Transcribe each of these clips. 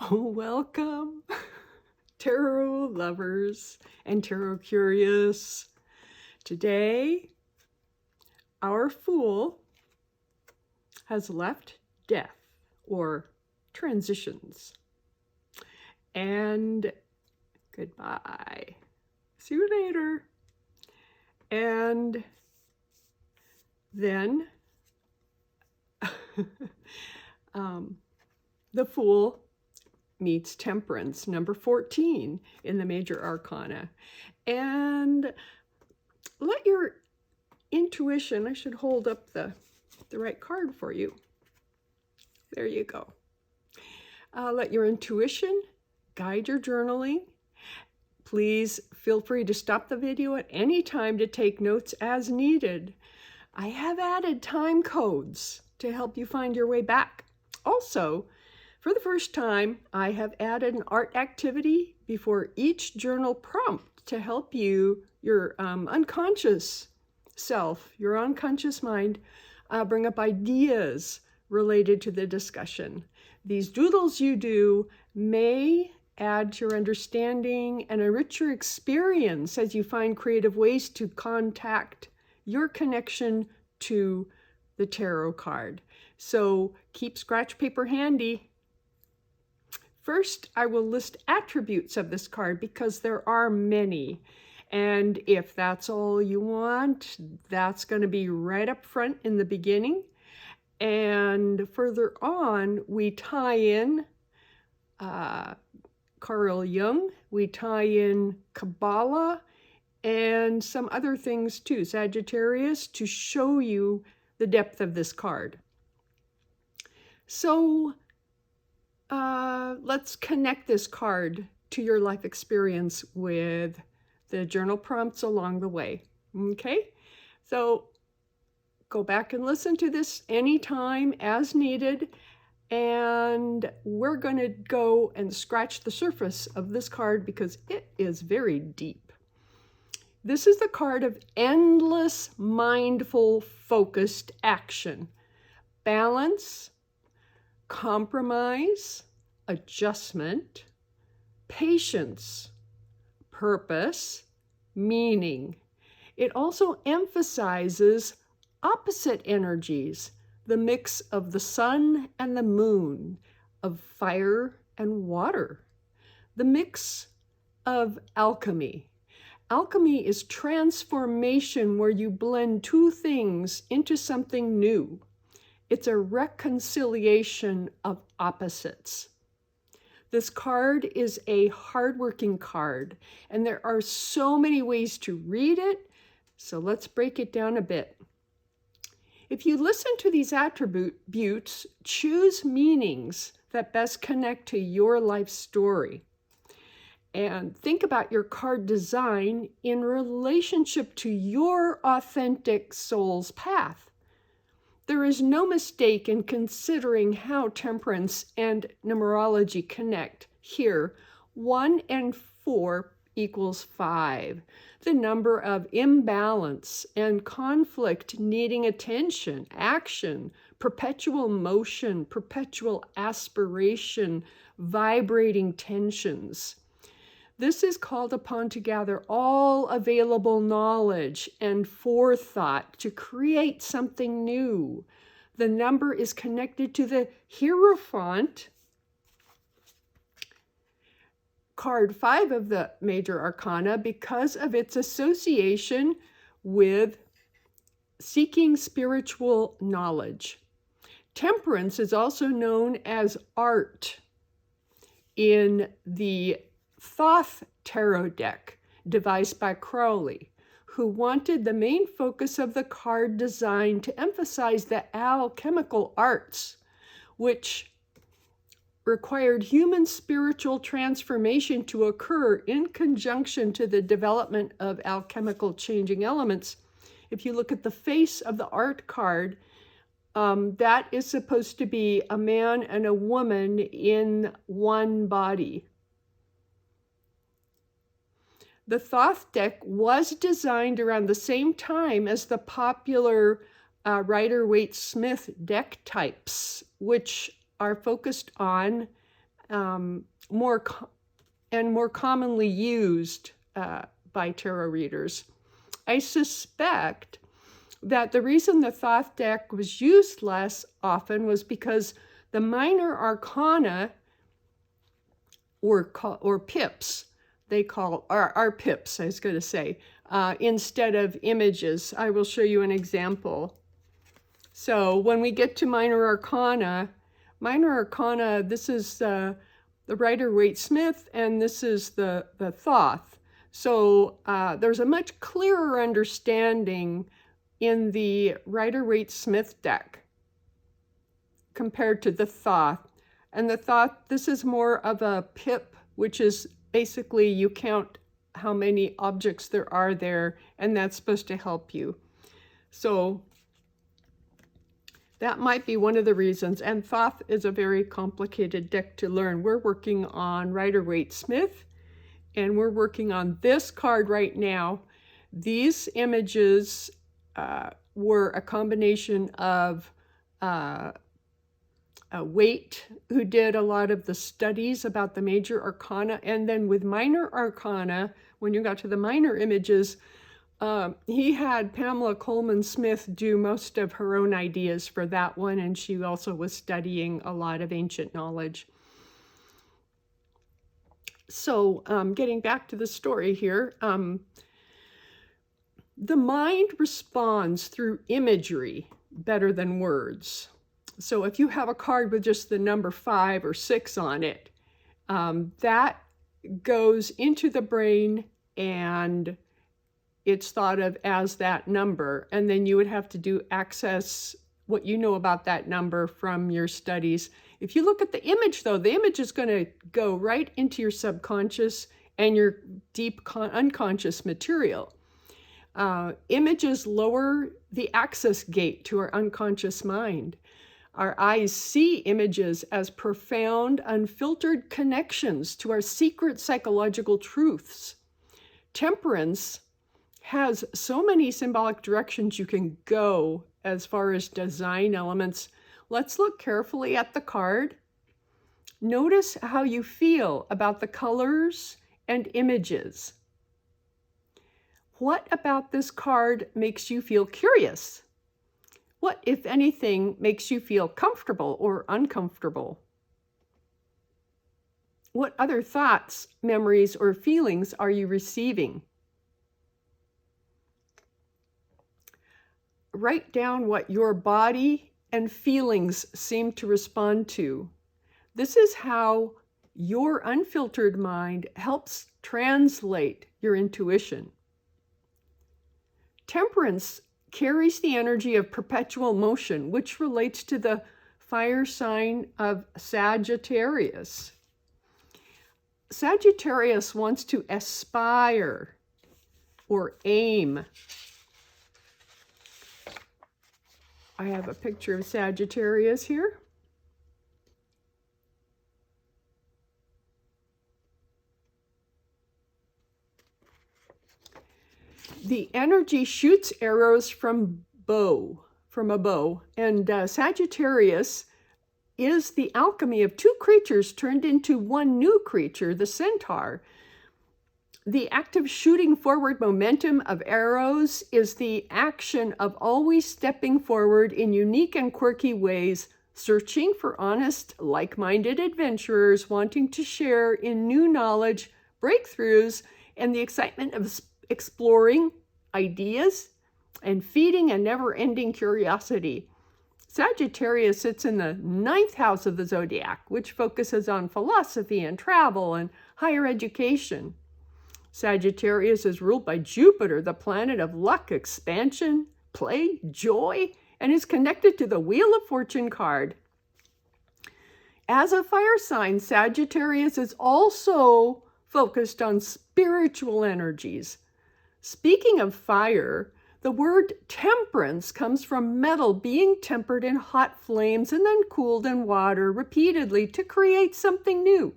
Oh, welcome, tarot lovers and tarot curious. Today, our Fool has left death or transitions. And goodbye. See you later. And then the Fool meets Temperance, number 14 in the Major Arcana. And let your intuition, I should hold up the right card for you. There you go. Let your intuition guide your journaling. Please feel free to stop the video at any time to take notes as needed. I have added time codes to help you find your way back. Also, for the first time, I have added an art activity before each journal prompt to help you, your unconscious self, your unconscious mind, bring up ideas related to the discussion. These doodles you do may add to your understanding and enrich your experience as you find creative ways to contact your connection to the tarot card. So keep scratch paper handy. First, I will list attributes of this card because there are many. And if that's all you want, that's going to be right up front in the beginning. And further on, we tie in Carl Jung, we tie in Kabbalah, and some other things too, Sagittarius, to show you the depth of this card. So let's connect this card to your life experience with the journal prompts along the way. Okay, so go back and listen to this anytime as needed, and we're going to go and scratch the surface of this card because it is very deep. This is the card of endless, mindful, focused action, balance, compromise, adjustment, patience, purpose, meaning. It also emphasizes opposite energies, the mix of the sun and the moon, of fire and water, the mix of alchemy. Alchemy is transformation where you blend two things into something new. It's a reconciliation of opposites. This card is a hardworking card, and there are so many ways to read it, so let's break it down a bit. If you listen to these attributes, choose meanings that best connect to your life story. And think about your card design in relationship to your authentic soul's path. There is no mistake in considering how temperance and numerology connect. Here, 1 and 4 equals 5. The number of imbalance and conflict needing attention, action, perpetual motion, perpetual aspiration, vibrating tensions. This is called upon to gather all available knowledge and forethought to create something new. The number is connected to the Hierophant, card 5 of the Major Arcana, because of its association with seeking spiritual knowledge. Temperance is also known as art in the Thoth Tarot Deck, devised by Crowley, who wanted the main focus of the card design to emphasize the alchemical arts, which required human spiritual transformation to occur in conjunction to the development of alchemical changing elements. If you look at the face of the art card, that is supposed to be a man and a woman in one body. The Thoth deck was designed around the same time as the popular Rider-Waite-Smith deck types, which are focused on more commonly used by tarot readers. I suspect that the reason the Thoth deck was used less often was because the minor arcana, or pips, they call, are pips, I was going to say, instead of images. I will show you an example. So when we get to minor arcana, this is the Rider-Waite-Smith, and this is the Thoth. So there's a much clearer understanding in the Rider-Waite-Smith deck compared to the Thoth. And the Thoth, this is more of a pip, which is basically you count how many objects there are there, and that's supposed to help you. So that might be one of the reasons. And Thoth is a very complicated deck to learn. We're working on Rider-Waite-Smith, and we're working on this card right now. These images were a combination of Waite, who did a lot of the studies about the major arcana, and then with minor arcana, when you got to the minor images, he had Pamela Coleman Smith do most of her own ideas for that one, and she also was studying a lot of ancient knowledge. So getting back to the story here, the mind responds through imagery better than words. So if you have a card with just the number 5 or 6 on it, that goes into the brain and it's thought of as that number. And then you would have to access what you know about that number from your studies. If you look at the image, though, the image is going to go right into your subconscious and your deep unconscious material. Images lower the access gate to our unconscious mind. Our eyes see images as profound, unfiltered connections to our secret psychological truths. Temperance has so many symbolic directions you can go as far as design elements. Let's look carefully at the card. Notice how you feel about the colors and images. What about this card makes you feel curious? What, if anything, makes you feel comfortable or uncomfortable? What other thoughts, memories, or feelings are you receiving? Write down what your body and feelings seem to respond to. This is how your unfiltered mind helps translate your intuition. Temperance carries the energy of perpetual motion, which relates to the fire sign of Sagittarius. Sagittarius wants to aspire or aim. I have a picture of Sagittarius here. The energy shoots arrows from a bow, and Sagittarius is the alchemy of two creatures turned into one new creature, the centaur. The active shooting forward momentum of arrows is the action of always stepping forward in unique and quirky ways, searching for honest, like-minded adventurers wanting to share in new knowledge, breakthroughs, and the excitement of exploring ideas and feeding a never-ending curiosity. Sagittarius sits in the 9th house of the zodiac, which focuses on philosophy and travel and higher education. Sagittarius is ruled by Jupiter, the planet of luck, expansion, play, joy, and is connected to the Wheel of Fortune card. As a fire sign, Sagittarius is also focused on spiritual energies. Speaking of fire, the word temperance comes from metal being tempered in hot flames and then cooled in water repeatedly to create something new.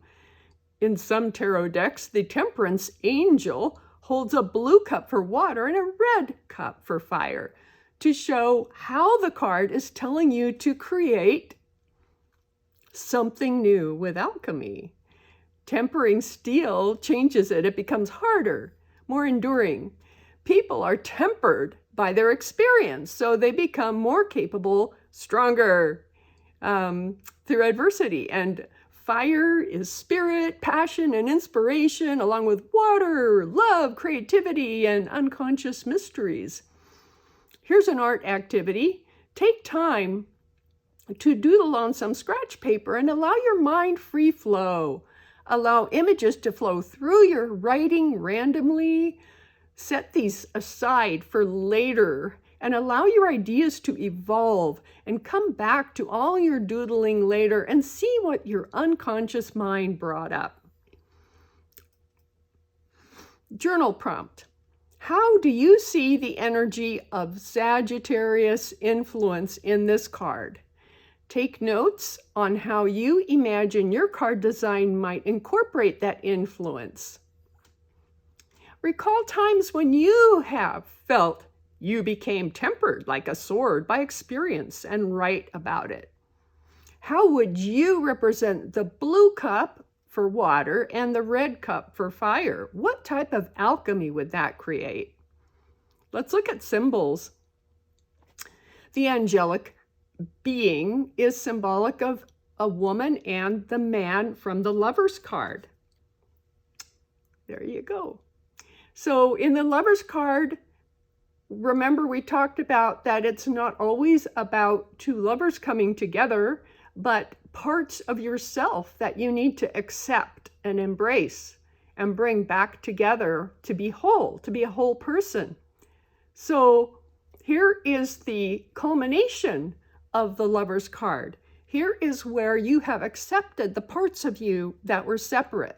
In some tarot decks, the temperance angel holds a blue cup for water and a red cup for fire to show how the card is telling you to create something new with alchemy. Tempering steel changes it. It becomes harder, more enduring. People are tempered by their experience, so they become more capable, stronger through adversity. And fire is spirit, passion, and inspiration, along with water, love, creativity, and unconscious mysteries. Here's an art activity. Take time to doodle on some scratch paper and allow your mind free flow. Allow images to flow through your writing randomly. Set these aside for later and allow your ideas to evolve and come back to all your doodling later and see what your unconscious mind brought up. Journal prompt. How do you see the energy of Sagittarius influence in this card? Take notes on how you imagine your card design might incorporate that influence. Recall times when you have felt you became tempered like a sword by experience and write about it. How would you represent the blue cup for water and the red cup for fire? What type of alchemy would that create? Let's look at symbols. The angelic being is symbolic of a woman and the man from the Lover's card. There you go. So in the Lover's card, remember we talked about that it's not always about two lovers coming together, but parts of yourself that you need to accept and embrace and bring back together to be whole, to be a whole person. So here is the culmination of the Lover's card. Here is where you have accepted the parts of you that were separate.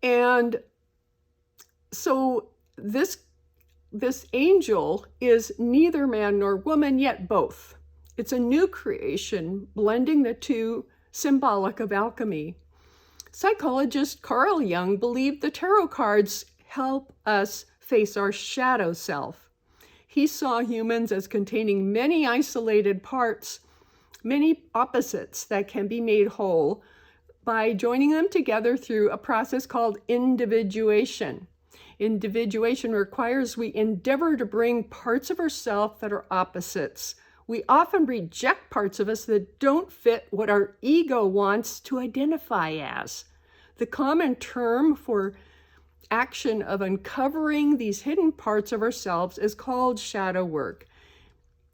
And so this angel is neither man nor woman, yet both. It's a new creation, blending the two, symbolic of alchemy. Psychologist Carl Jung believed the tarot cards help us face our shadow self. He saw humans as containing many isolated parts, many opposites that can be made whole by joining them together through a process called individuation. Individuation requires we endeavor to bring parts of ourselves that are opposites. We often reject parts of us that don't fit what our ego wants to identify as. The common term for action of uncovering these hidden parts of ourselves is called shadow work.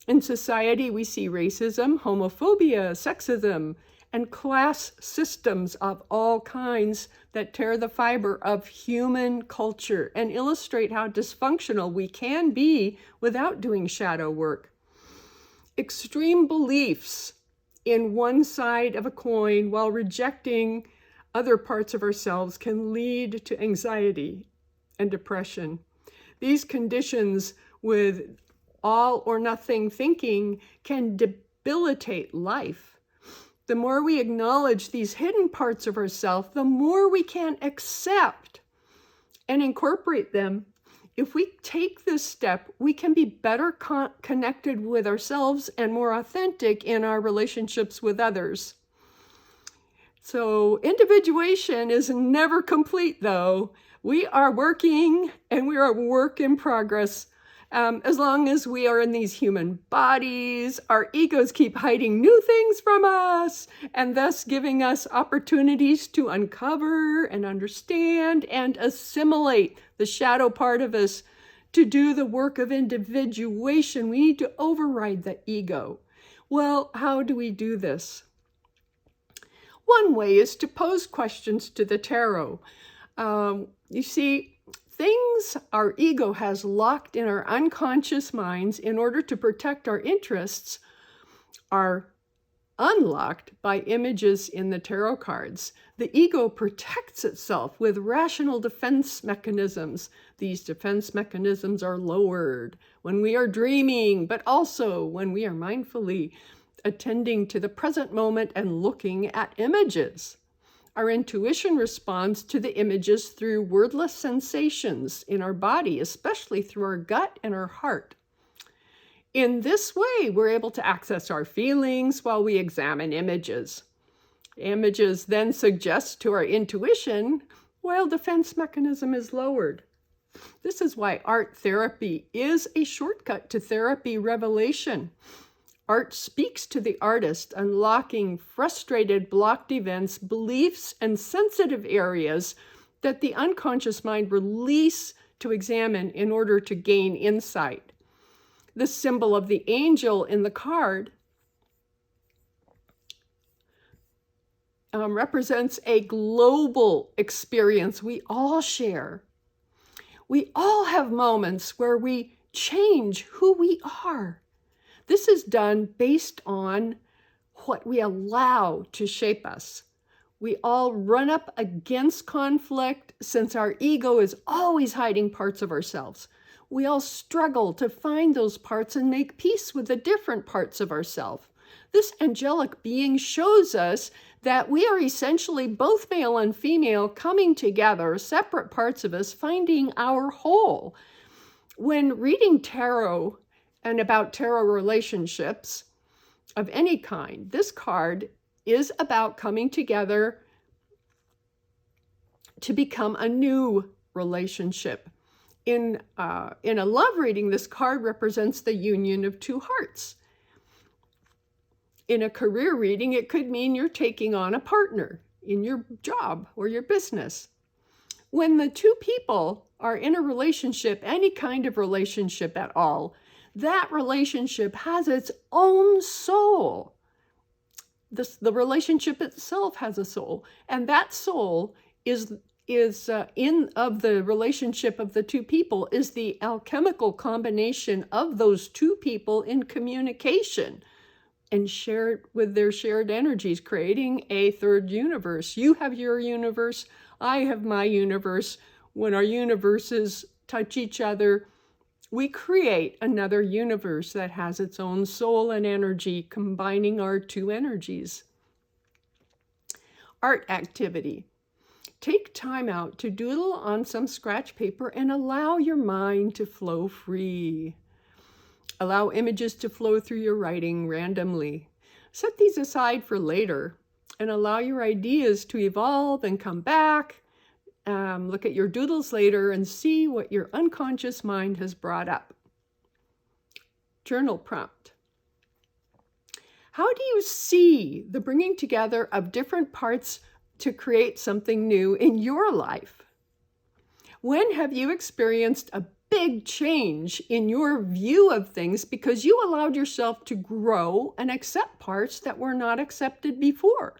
In society, we see racism, homophobia, sexism, and class systems of all kinds that tear the fiber of human culture and illustrate how dysfunctional we can be without doing shadow work. Extreme beliefs in one side of a coin while rejecting other parts of ourselves can lead to anxiety and depression. These conditions with all or nothing thinking can debilitate life. The more we acknowledge these hidden parts of ourselves, the more we can accept and incorporate them. If we take this step, we can be better connected with ourselves and more authentic in our relationships with others. So individuation is never complete, though. We are working and we are a work in progress. As long as we are in these human bodies, our egos keep hiding new things from us and thus giving us opportunities to uncover and understand and assimilate the shadow part of us. To do the work of individuation, we need to override the ego. Well, how do we do this? One way is to pose questions to the tarot. You see, things our ego has locked in our unconscious minds in order to protect our interests are unlocked by images in the tarot cards. The ego protects itself with rational defense mechanisms. These defense mechanisms are lowered when we are dreaming, but also when we are mindfully attending to the present moment and looking at images. Our intuition responds to the images through wordless sensations in our body, especially through our gut and our heart. In this way, we're able to access our feelings while we examine images. Images then suggest to our intuition while defense mechanism is lowered. This is why art therapy is a shortcut to therapy revelation. Art speaks to the artist, unlocking frustrated, blocked events, beliefs, and sensitive areas that the unconscious mind release to examine in order to gain insight. The symbol of the angel in the card represents a global experience we all share. We all have moments where we change who we are. This is done based on what we allow to shape us. We all run up against conflict since our ego is always hiding parts of ourselves. We all struggle to find those parts and make peace with the different parts of ourselves. This angelic being shows us that we are essentially both male and female coming together, separate parts of us, finding our whole. When reading tarot and about tarot relationships of any kind, this card is about coming together to become a new relationship. In a love reading, this card represents the union of two hearts. In a career reading, it could mean you're taking on a partner in your job or your business. When the two people are in a relationship, any kind of relationship at all, that relationship has its own soul. The relationship itself has a soul, and that soul is of the relationship of the two people is the alchemical combination of those two people in communication and shared with their shared energies, creating a third universe. You have your universe, I have my universe. When our universes touch each other, we create another universe that has its own soul and energy, combining our two energies. Art activity. Take time out to doodle on some scratch paper and allow your mind to flow free. Allow images to flow through your writing randomly. Set these aside for later and allow your ideas to evolve and come back. Look at your doodles later and see what your unconscious mind has brought up. Journal prompt. How do you see the bringing together of different parts to create something new in your life? When have you experienced a big change in your view of things because you allowed yourself to grow and accept parts that were not accepted before?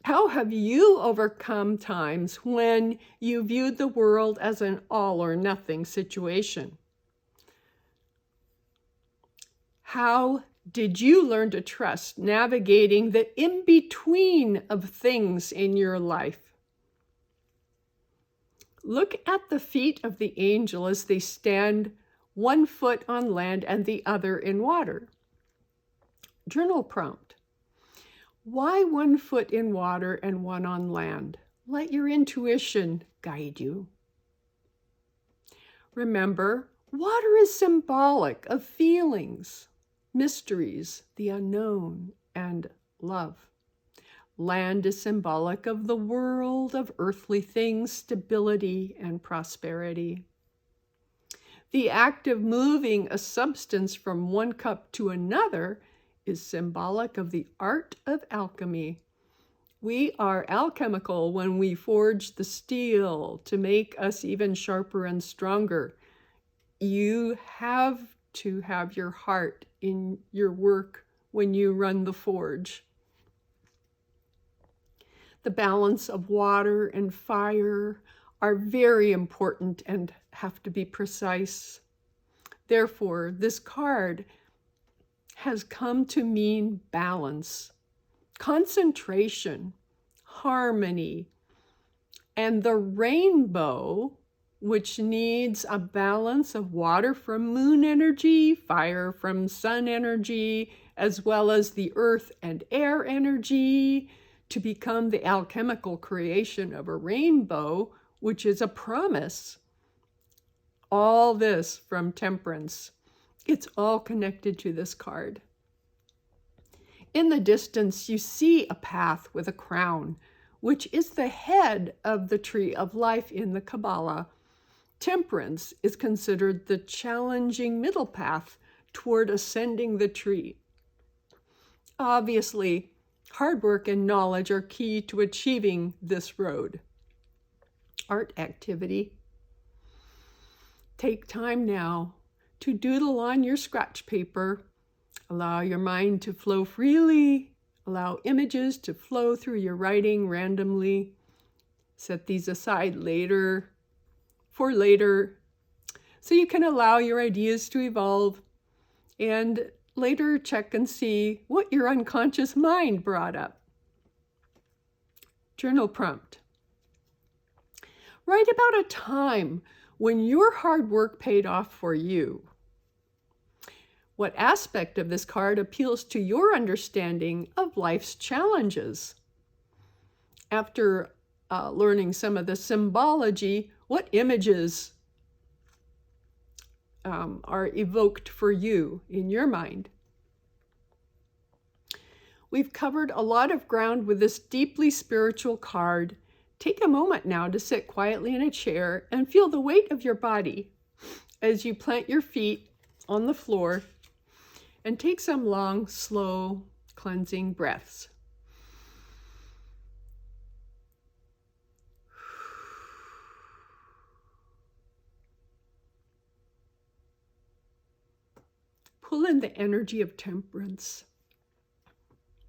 How have you overcome times when you viewed the world as an all or nothing situation? How did you learn to trust navigating the in-between of things in your life? Look at the feet of the angel as they stand one foot on land and the other in water. Journal prompt. Why one foot in water and one on land? Let your intuition guide you. Remember, water is symbolic of feelings, mysteries, the unknown, and love. Land is symbolic of the world of earthly things, stability, and prosperity. The act of moving a substance from one cup to another is symbolic of the art of alchemy. We are alchemical when we forge the steel to make us even sharper and stronger. You have to have your heart in your work when you run the forge. The balance of water and fire are very important and have to be precise. Therefore, this card has come to mean balance, concentration, harmony, and the rainbow, which needs a balance of water from moon energy, fire from sun energy, as well as the earth and air energy, to become the alchemical creation of a rainbow, which is a promise. All this from Temperance It's all connected to this card. In the distance, you see a path with a crown, which is the head of the tree of life in the Kabbalah. Temperance is considered the challenging middle path toward ascending the tree. Obviously, hard work and knowledge are key to achieving this road. Art activity. Take time now to doodle on your scratch paper. Allow your mind to flow freely. Allow images to flow through your writing randomly. Set these aside for later, so you can allow your ideas to evolve and later check and see what your unconscious mind brought up. Journal prompt. Write about a time when your hard work paid off for you. What aspect of this card appeals to your understanding of life's challenges? After learning some of the symbology, what images are evoked for you in your mind? We've covered a lot of ground with this deeply spiritual card. Take a moment now to sit quietly in a chair and feel the weight of your body as you plant your feet on the floor and take some long, slow, cleansing breaths. Pull in the energy of temperance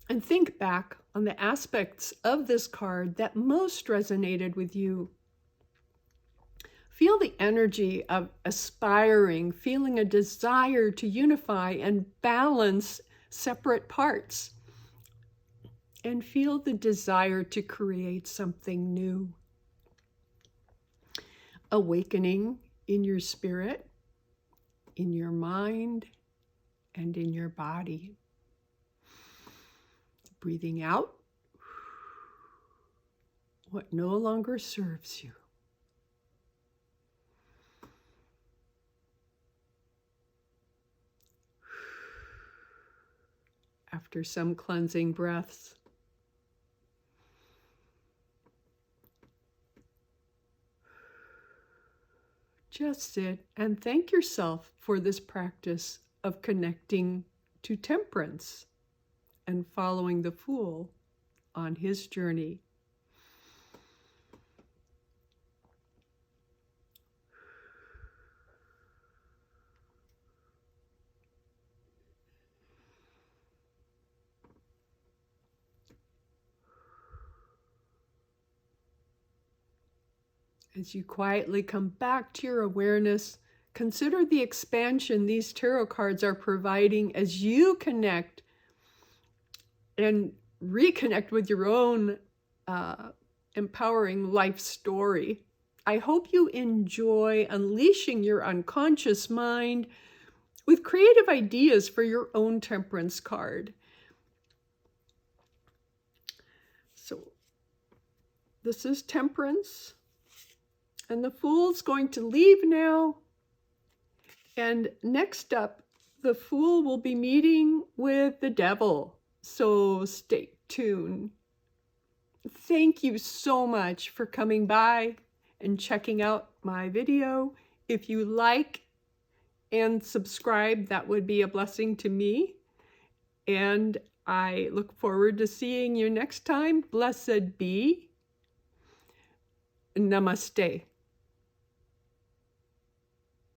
and think back on the aspects of this card that most resonated with you. Feel the energy of aspiring, feeling a desire to unify and balance separate parts, and feel the desire to create something new. Awakening in your spirit, in your mind, and in your body. Breathing out what no longer serves you. After some cleansing breaths, just sit and thank yourself for this practice of connecting to temperance and following the Fool on his journey. As you quietly come back to your awareness, consider the expansion these tarot cards are providing as you connect and reconnect with your own empowering life story. I hope you enjoy unleashing your unconscious mind with creative ideas for your own temperance card. So this is Temperance, and the Fool's going to leave now. And next up, the Fool will be meeting with the Devil. So stay tuned. Thank you so much for coming by and checking out my video. If you like and subscribe, that would be a blessing to me. And I look forward to seeing you next time. Blessed be. Namaste.